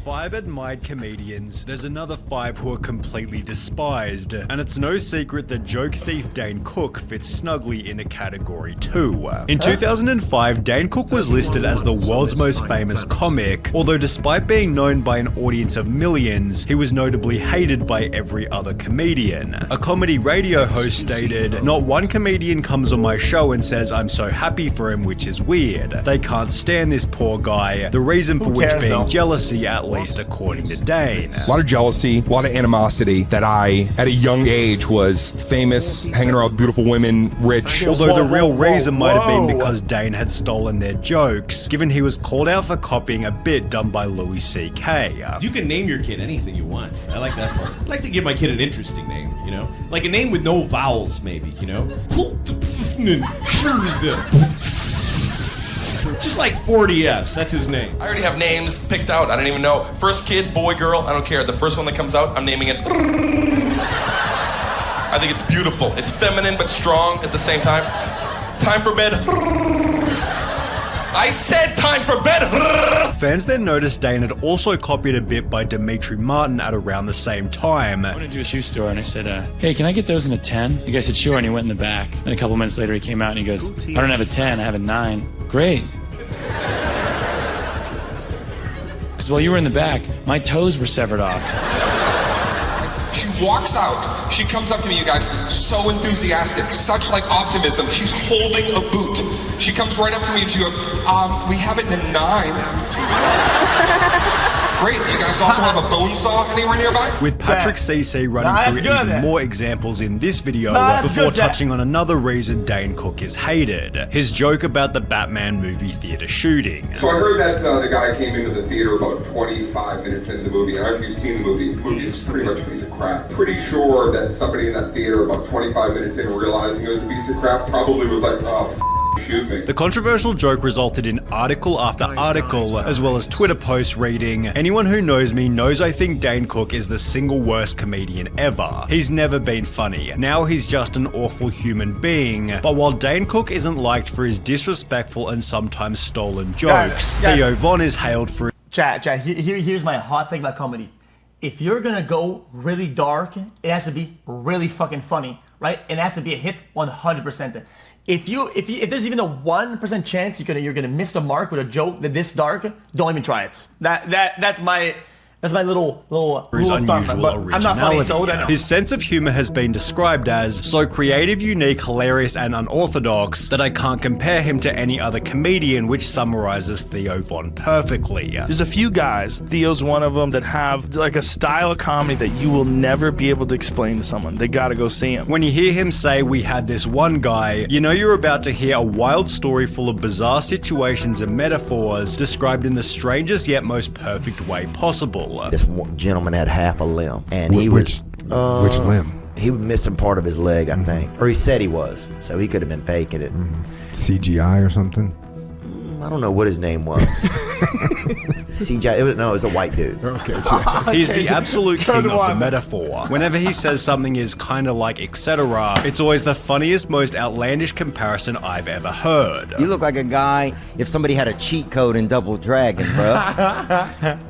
5 admired comedians, there's another 5 who are completely despised, and it's no secret that joke thief Dane Cook fits snugly into category 2. In 2005, Dane Cook was listed as the world's most famous comic, although despite being known by an audience of millions, he was notably hated by every other comedian. A comedy radio host stated, "Not one comedian comes on my show and says I'm so happy for him, which is weird. They can't stand this poor guy, the reason for which being jealousy, at least according to Dane." A lot of jealousy, a lot of animosity that I, at a young age, was famous, hanging around with beautiful women, rich. Although the real reason might have been because Dane had stolen their jokes, given he was called out for copying a bit done by Louis C.K. You can name your kid anything you want. I like that part. I'd like to give my kid an interesting name, you know? Like a name with no vowels, maybe, you know? Just like 40 F's, that's his name. I already have names picked out. I don't even know. First kid, boy, girl, I don't care. The first one that comes out, I'm naming it. I think it's beautiful. It's feminine but strong at the same time. Time for bed. I said time for bed. Fans then noticed Dane had also copied a bit by Dimitri Martin at around the same time. I went into a shoe store and I said, hey, can I get those in a 10? The guy said, sure, and he went in the back. Then a couple minutes later he came out and he goes, I don't have a 10, I have a 9. Great. Because while you were in the back, my toes were severed off. She walks out. She comes up to me, you guys, so enthusiastic, such like optimism. She's holding a boot. She comes right up to me and she goes, we have it in a 9. Great, you guys also have a bone saw anywhere nearby? With Patrick CC running through even more examples in this video before touching on another reason Dane Cook is hated, his joke about the Batman movie theater shooting. So I heard that the guy came into the theater about 25 minutes into the movie, and after you've seen the movie is pretty much a piece of crap. Pretty sure that somebody in that theater about 25 minutes in realizing it was a piece of crap probably was like, oh, shoot me. The controversial joke resulted in article after article, as well as Twitter posts reading, "Anyone who knows me knows I think Dane Cook is the single worst comedian ever. He's never been funny. Now he's just an awful human being." But while Dane Cook isn't liked for his disrespectful and sometimes stolen jokes, Theo Von is hailed for... Chat, here's my hot thing about comedy. If you're gonna go really dark, it has to be really fucking funny, right? It has to be a hit 100%. If there's even a 1% chance you're gonna miss the mark with a joke that this dark, don't even try it. That's my little his rule of thumb, unusual but originality. I'm not funny, so I know. His sense of humor has been described as so creative, unique, hilarious, and unorthodox that I can't compare him to any other comedian, which summarizes Theo Von perfectly. There's a few guys, Theo's one of them, that have like a style of comedy that you will never be able to explain to someone. They gotta go see him. When you hear him say, "We had this one guy," you know you're about to hear a wild story full of bizarre situations and metaphors described in the strangest yet most perfect way possible. This gentleman had half a limb, and which limb? He was missing part of his leg, I think, or he said he was, so he could have been faking it. CGI or something? I don't know what his name was. CJ, it was a white dude. Okay, He's the absolute king of the metaphor. Whenever he says something is kinda like etc., it's always the funniest, most outlandish comparison I've ever heard. You look like a guy if somebody had a cheat code in Double Dragon, bro.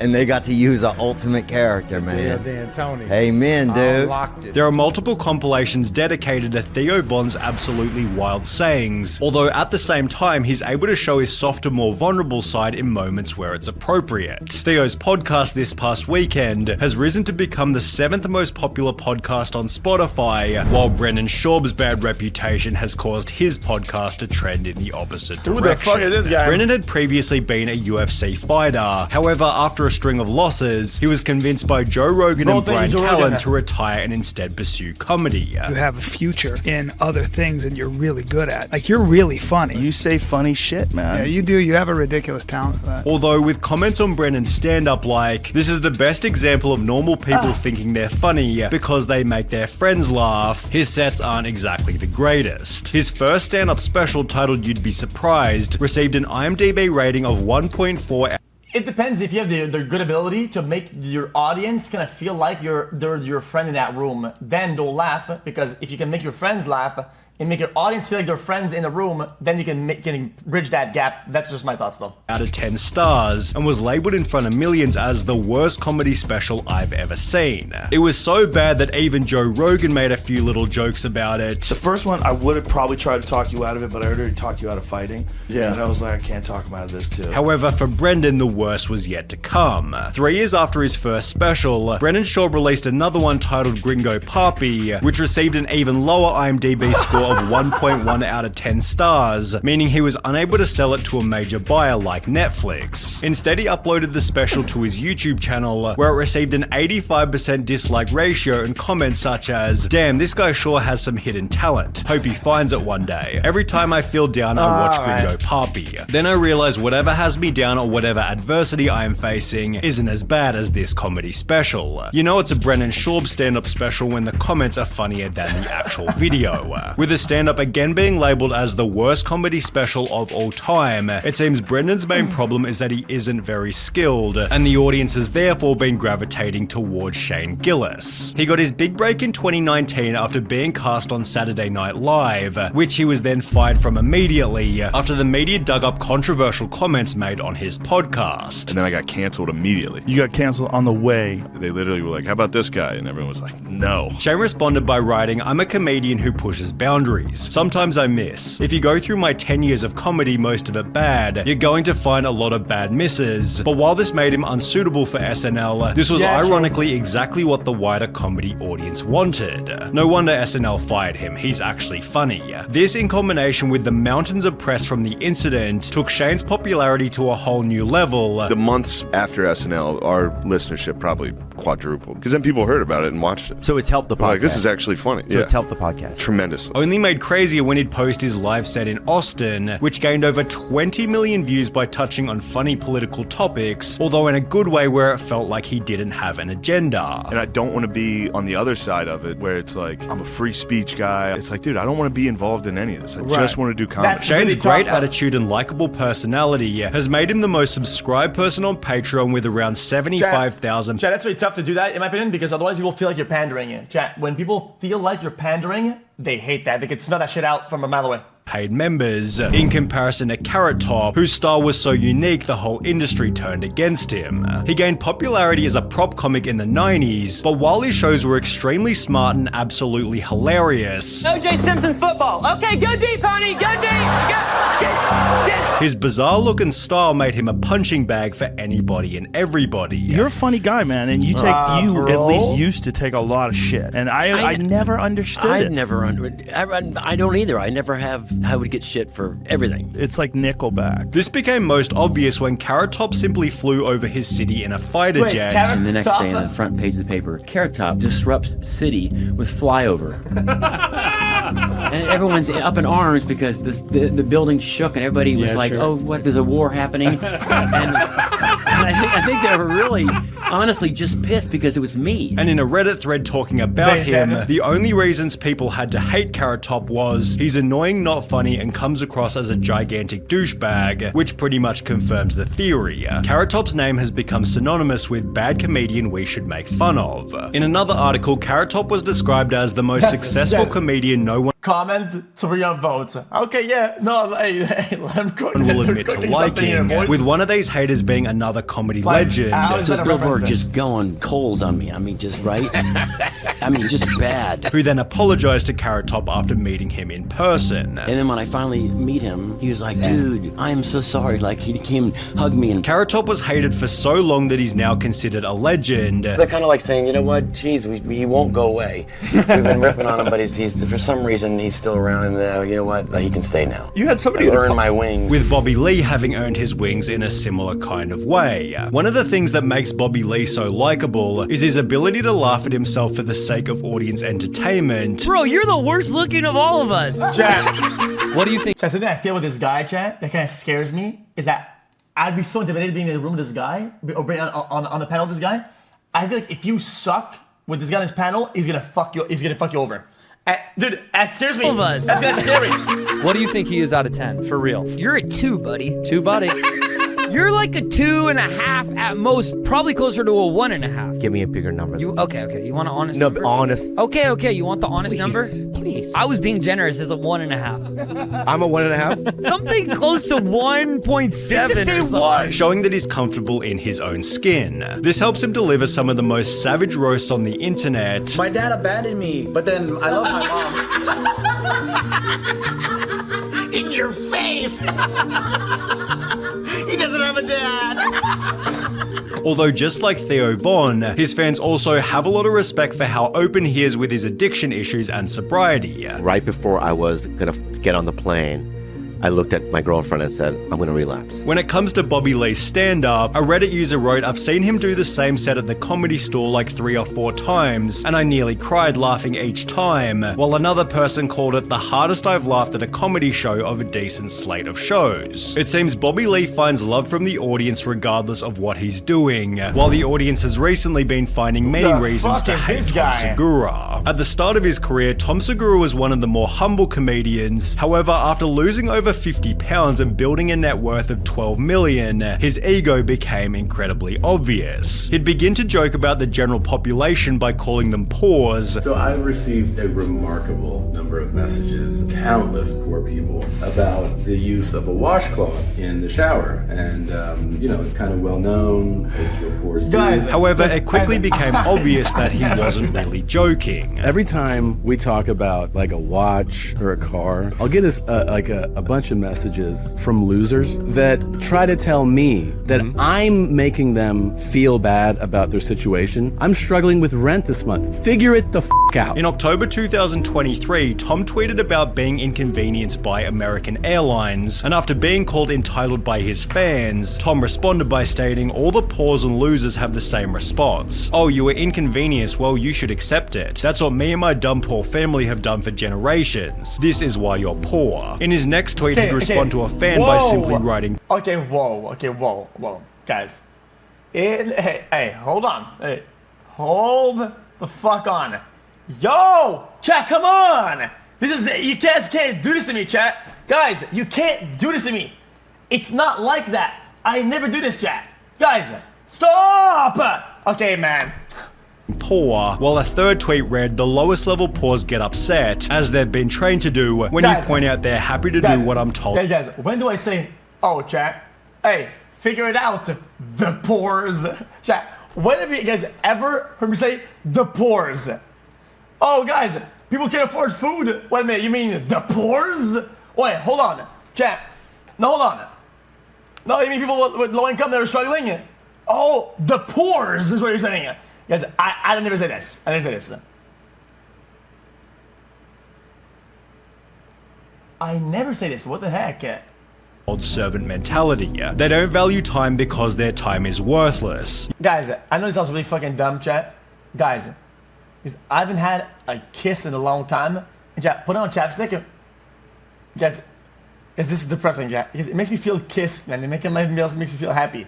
And they got to use an ultimate character, man. Yeah, Dan Tony. Amen, dude. There are multiple compilations dedicated to Theo Von's absolutely wild sayings, although at the same time he's able to show his softer, more vulnerable side in moments where it's appropriate. Theo's podcast this past weekend has risen to become the 7th most popular podcast on Spotify, while Brendan Schaub's bad reputation has caused his podcast to trend in the opposite direction. Who the fuck is this guy? Brendan had previously been a UFC fighter. However, after a string of losses, he was convinced by Joe Rogan and Brian Callen to retire and instead pursue comedy. You have a future in other things and you're really good at. Like, you're really funny. You say funny shit, man. Yeah, you do. You have a ridiculous talent for that. Although with comments on Brendan's stand-up like, "This is the best example of normal people thinking they're funny because they make their friends laugh," his sets aren't exactly the greatest. His first stand-up special, titled You'd Be Surprised, received an IMDb rating of 1.4. It depends if you have the good ability to make your audience kind of feel like they're your friend in that room. Then they'll laugh, because if you can make your friends laugh, and make your audience feel like they're friends in the room, then you can bridge that gap. That's just my thoughts, though. Out of 10 stars, and was labeled in front of millions as the worst comedy special I've ever seen. It was so bad that even Joe Rogan made a few little jokes about it. The first one, I would have probably tried to talk you out of it, but I already talked you out of fighting. Yeah. And I was like, I can't talk him out of this too. However, for Brendan, the worst was yet to come. 3 years after his first special, Brendan Schaub released another one titled Gringo Papi, which received an even lower IMDb score of 1.1 out of 10 stars, meaning he was unable to sell it to a major buyer like Netflix. Instead, he uploaded the special to his YouTube channel, where it received an 85% dislike ratio and comments such as, "Damn, this guy sure has some hidden talent. Hope he finds it one day. Every time I feel down, I watch Gringo Papi. Then I realize whatever has me down or whatever adversity I am facing isn't as bad as this comedy special. You know it's a Brendan Schaub stand-up special when the comments are funnier than the actual video." With the stand-up again being labeled as the worst comedy special of all time, it seems Brendan's main problem is that he isn't very skilled, and the audience has therefore been gravitating towards Shane Gillis. He got his big break in 2019 after being cast on Saturday Night Live, which he was then fired from immediately after the media dug up controversial comments made on his podcast. And then I got canceled immediately. You got canceled on the way. They literally were like, how about this guy? And everyone was like, no. Shane responded by writing, "I'm a comedian who pushes boundaries. Sometimes I miss. If you go through my 10 years of comedy, most of it bad, you're going to find a lot of bad misses. But while this made him unsuitable for SNL, this was ironically exactly what the wider comedy audience wanted. No wonder SNL fired him. He's actually funny." This, in combination with the mountains of press from the incident, took Shane's popularity to a whole new level. The months after SNL, our listenership probably quadrupled. Because then people heard about it and watched it. So it's helped the podcast. Like, this is actually funny. So it's helped the podcast. Tremendous. Only made crazier when he'd post his live set in Austin, which gained over 20 million views by touching on funny political topics, although in a good way where it felt like he didn't have an agenda. And I don't want to be on the other side of it, where it's like, I'm a free speech guy. It's like, dude, I don't want to be involved in any of this. I just want to do comedy. Shane's great attitude and likable personality has made him the most subscribed person on Patreon with around 75,000. Chat, that's really tough to do that, in my opinion, because otherwise people feel like you're pandering. Chat, when people feel like you're pandering, they hate that. They can smell that shit out from a mile away. Paid members, in comparison to Carrot Top, whose style was so unique the whole industry turned against him. He gained popularity as a prop comic in the 90s, but while his shows were extremely smart and absolutely hilarious, O.J. Simpson's football. Okay, go deep, honey, go deep. his bizarre look and style made him a punching bag for anybody and everybody. You're a funny guy, man, and you at least used to take a lot of shit, and I never understood it. I don't either. I never have. I would get shit for everything. It's like Nickelback. This became most obvious when Carrot Top simply flew over his city in a fighter jet. And the next day on the front page of the paper, Carrot Top disrupts city with flyover. And everyone's up in arms because the building shook and everybody was like, oh, what, there's a war happening? And I think they were really, honestly, just pissed because it was me. And in a Reddit thread talking about him, the only reasons people had to hate Carrot Top was he's annoying, not funny, and comes across as a gigantic douchebag, which pretty much confirms the theory. Carrot Top's name has become synonymous with bad comedian we should make fun of. In another article, Carrot Top was described as the most successful comedian no one Comment 3 votes. Okay, yeah, no, hey, let him cook. will admit to liking, with one of these haters being another comedy legend. Those billboards just going coals on me. I mean, just right? I mean, just bad. Who then apologized to Carrot Top after meeting him in person. And then when I finally meet him, he was like, dude, I'm so sorry. Like, he came and hugged me. And Carrot Top was hated for so long that he's now considered a legend. They're kind of like saying, you know what, geez, he won't go away. We've been ripping on him, but he's for some reason, he's still around, and you know what, he can stay now. You had somebody earn my wings. With Bobby Lee having earned his wings in a similar kind of way. One of the things that makes Bobby Lee so likable is his ability to laugh at himself for the sake of audience entertainment. Bro, you're the worst looking of all of us. Chat. What do you think? Chat, something I feel with this guy, chat, that kind of scares me is that I'd be so intimidated being in the room with this guy, or being on the panel with this guy. I feel like if you suck with this guy on his panel, he's gonna fuck you over. Dude, that scares me. That's scary. What do you think he is out of 10, for real? You're a 2, buddy. 2, buddy. You're like a 2.5 at most, probably closer to a 1.5. Give me a bigger number. Okay. You want an honest number? number? No, honest. Okay. You want the honest number? Please. piece. I was being generous as a 1.5. I'm a 1.5. Something close to 1.7. Did you say what? Showing that he's comfortable in his own skin. This helps him deliver some of the most savage roasts on the internet. My dad abandoned me, but then I love my mom. In your face! He doesn't have a dad! Although just like Theo Von, his fans also have a lot of respect for how open he is with his addiction issues and sobriety. Right before I was gonna get on the plane, I looked at my girlfriend and said, I'm gonna relapse. When it comes to Bobby Lee's stand-up, a Reddit user wrote, I've seen him do the same set at the Comedy Store like 3 or 4 times, and I nearly cried laughing each time, while another person called it the hardest I've laughed at a comedy show of a decent slate of shows. It seems Bobby Lee finds love from the audience regardless of what he's doing, while the audience has recently been finding many reasons to hate Tom Segura. At the start of his career, Tom Segura was one of the more humble comedians. However, after losing over 50 pounds and building a net worth of 12 million, his ego became incredibly obvious. He'd begin to joke about the general population by calling them poors. So I've received a remarkable number of messages, countless poor people, about the use of a washcloth in the shower. And, you know, it's kind of well known. However, it quickly became obvious that he wasn't really joking. Every time we talk about like a watch or a car, I'll get a bunch of messages from losers that try to tell me that I'm making them feel bad about their situation. I'm struggling with rent this month. Figure it the f*** out. In October 2023, Tom tweeted about being inconvenienced by American Airlines, and after being called entitled by his fans, Tom responded by stating all the poors and losers have the same response. Oh, you were inconvenienced, well you should accept it. That's what me and my dumb poor family have done for generations. This is why you're poor. In his next tweet, he'd respond to a fan by simply writing, whoa, guys. Hey, hold on. Hey, hold the fuck on. Yo, chat, come on. You can't do this to me, chat. Guys, you can't do this to me. It's not like that. I never do this, chat. Guys, stop. Okay, man. Poor, while a third tweet read, the lowest level poors get upset, as they've been trained to do when you point out they're happy to do what I'm told. Guys, when do I say, oh, chat, hey, figure it out, the poors? Chat, when have you guys ever heard me say the poors? Oh, guys, people can't afford food. Wait a minute, you mean the poors? Wait, hold on, chat, no, hold on. No, you mean people with low income that are struggling? Oh, the poors is what you're saying. Guys, I never say this. I never say this. I never say this. What the heck? Old servant mentality. They don't value time because their time is worthless. Guys, I know this sounds really fucking dumb, chat. Guys, I haven't had a kiss in a long time. And chat, put on chapstick. Guys, this is depressing, chat. It makes me feel kissed, man. Making my meals makes me feel happy.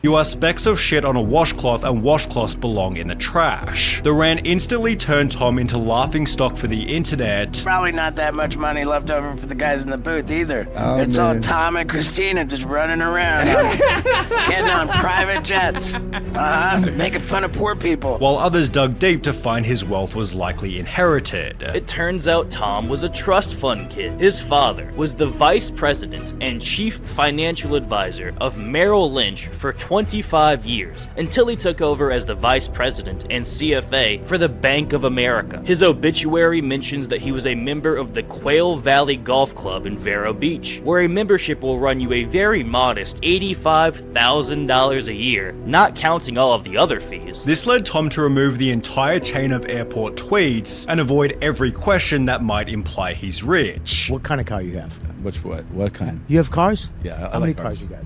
You are specks of shit on a washcloth, and washcloths belong in the trash. The rant instantly turned Tom into laughingstock for the internet. Probably not that much money left over for the guys in the booth either. Oh, it's all man. Tom and Christina just running around, getting on private jets, making fun of poor people. While others dug deep to find his wealth was likely inherited. It turns out Tom was a trust fund kid. His father was the vice president and chief financial advisor of Merrill Lynch for 25 years, until he took over as the vice president and CFA for the Bank of America. His obituary mentions that he was a member of the Quail Valley Golf Club in Vero Beach, where a membership will run you a very modest $85,000 a year, not counting all of the other fees. This led Tom to remove the entire chain of airport tweets and avoid every question that might imply he's rich. What kind of car you have? What kind? You have cars? Yeah, How many cars you got?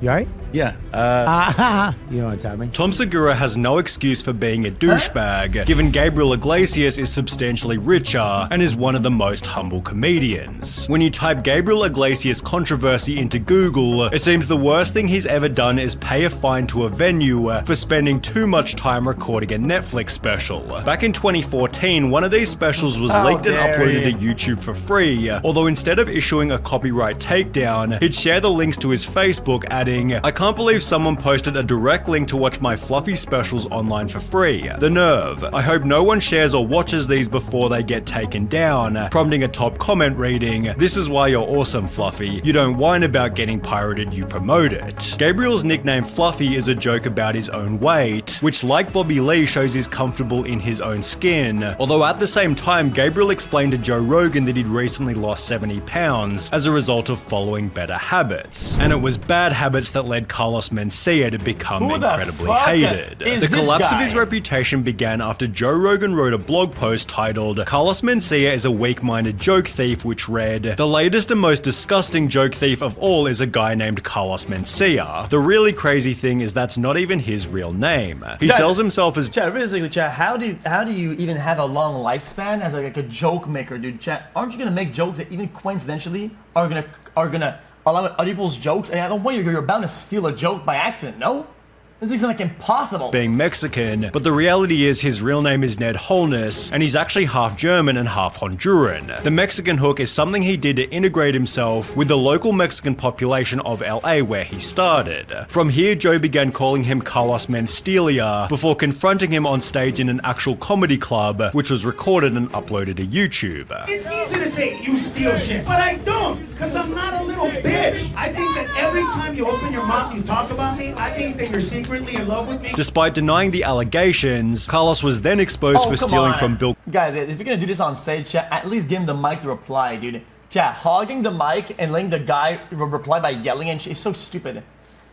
You alright? Yeah. You know what, Tommy? Tom Segura has no excuse for being a douchebag, given Gabriel Iglesias is substantially richer and is one of the most humble comedians. When you type Gabriel Iglesias controversy into Google, it seems the worst thing he's ever done is pay a fine to a venue for spending too much time recording a Netflix special. Back in 2014, one of these specials was leaked and uploaded to YouTube for free, although instead of issuing a copyright takedown, he'd share the links to his Facebook, adding, writing, "I can't believe someone posted a direct link to watch my Fluffy specials online for free. The nerve. I hope no one shares or watches these before they get taken down," prompting a top comment reading, "This is why you're awesome, Fluffy. You don't whine about getting pirated, you promote it." Gabriel's nickname Fluffy is a joke about his own weight, which like Bobby Lee shows he's comfortable in his own skin, although at the same time Gabriel explained to Joe Rogan that he'd recently lost 70 pounds as a result of following better habits, and it was bad habits that led Carlos Mencia to become incredibly hated. The collapse of his reputation began after Joe Rogan wrote a blog post titled "Carlos Mencia is a weak-minded joke thief," which read, "The latest and most disgusting joke thief of all is a guy named Carlos Mencia. The really crazy thing is that's not even his real name. He sells himself as..." Chat, realistically, chat, how do you even have a long lifespan as like a joke maker, dude? Chat, aren't you gonna make jokes that even coincidentally are gonna allow other people's jokes? And at one point you're bound to steal a joke by accident, no? This is like impossible. Being Mexican, but the reality is his real name is Ned Holness, and he's actually half German and half Honduran. The Mexican hook is something he did to integrate himself with the local Mexican population of LA where he started. From here, Joe began calling him Carlos Menstelia before confronting him on stage in an actual comedy club, which was recorded and uploaded to YouTube. It's easy to say you steal shit, but I don't, because I'm not a little bitch. I think that every time you open your mouth, you talk about me, I think that you're secretly in love with me. Despite denying the allegations, Carlos was then exposed for stealing from Bill. Guys, if you're gonna do this on stage, chat, at least give him the mic to reply, dude. Chat, hogging the mic and letting the guy reply by yelling and shit is so stupid.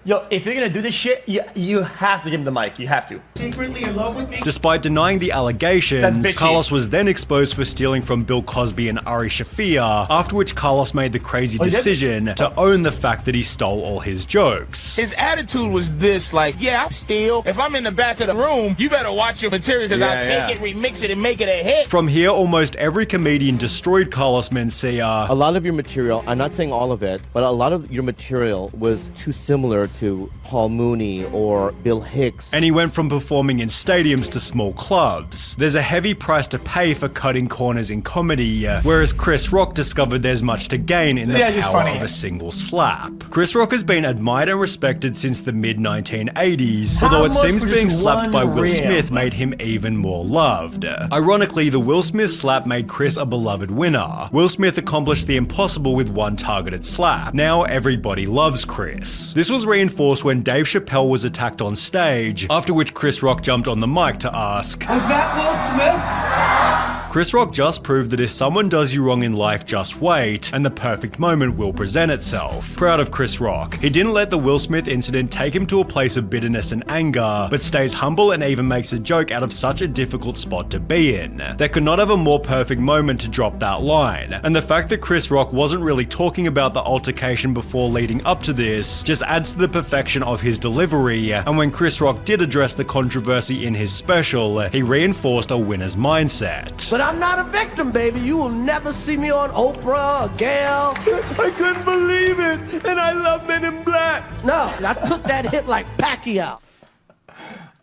Yo, if you're gonna do this shit, you have to give him the mic. You have to. Secretly in love with me? Despite denying the allegations, Carlos was then exposed for stealing from Bill Cosby and Ari Shaffir, after which Carlos made the crazy decision to own the fact that he stole all his jokes. His attitude was this, like, yeah, I steal. If I'm in the back of the room, you better watch your material because I'll take it, remix it, and make it a hit. From here, almost every comedian destroyed Carlos Mencia. A lot of your material, I'm not saying all of it, but a lot of your material was too similar to Paul Mooney or Bill Hicks. And he went from performing in stadiums to small clubs. There's a heavy price to pay for cutting corners in comedy, whereas Chris Rock discovered there's much to gain in the power of a single slap. Chris Rock has been admired and respected since the mid-1980s, although it seems being slapped by Will Smith made him even more loved. Ironically, the Will Smith slap made Chris a beloved winner. Will Smith accomplished the impossible with one targeted slap. Now everybody loves Chris. This was reinforced when Dave Chappelle was attacked on stage, after which Chris Rock jumped on the mic to ask, Was that Will Smith? Chris Rock just proved that if someone does you wrong in life, just wait, and the perfect moment will present itself. Proud of Chris Rock. He didn't let the Will Smith incident take him to a place of bitterness and anger, but stays humble and even makes a joke out of such a difficult spot to be in. There could not have a more perfect moment to drop that line, and the fact that Chris Rock wasn't really talking about the altercation before leading up to this just adds to the perfection of his delivery, and when Chris Rock did address the controversy in his special, he reinforced a winner's mindset. But I'm not a victim, baby. You will never see me on Oprah or Gail. I couldn't believe it, and I love Men in Black. No, I took that hit like Pacquiao.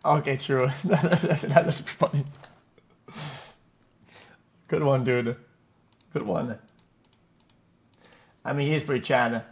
Okay, true. That's funny. Good one, dude. Good one. I mean, he's pretty Chad.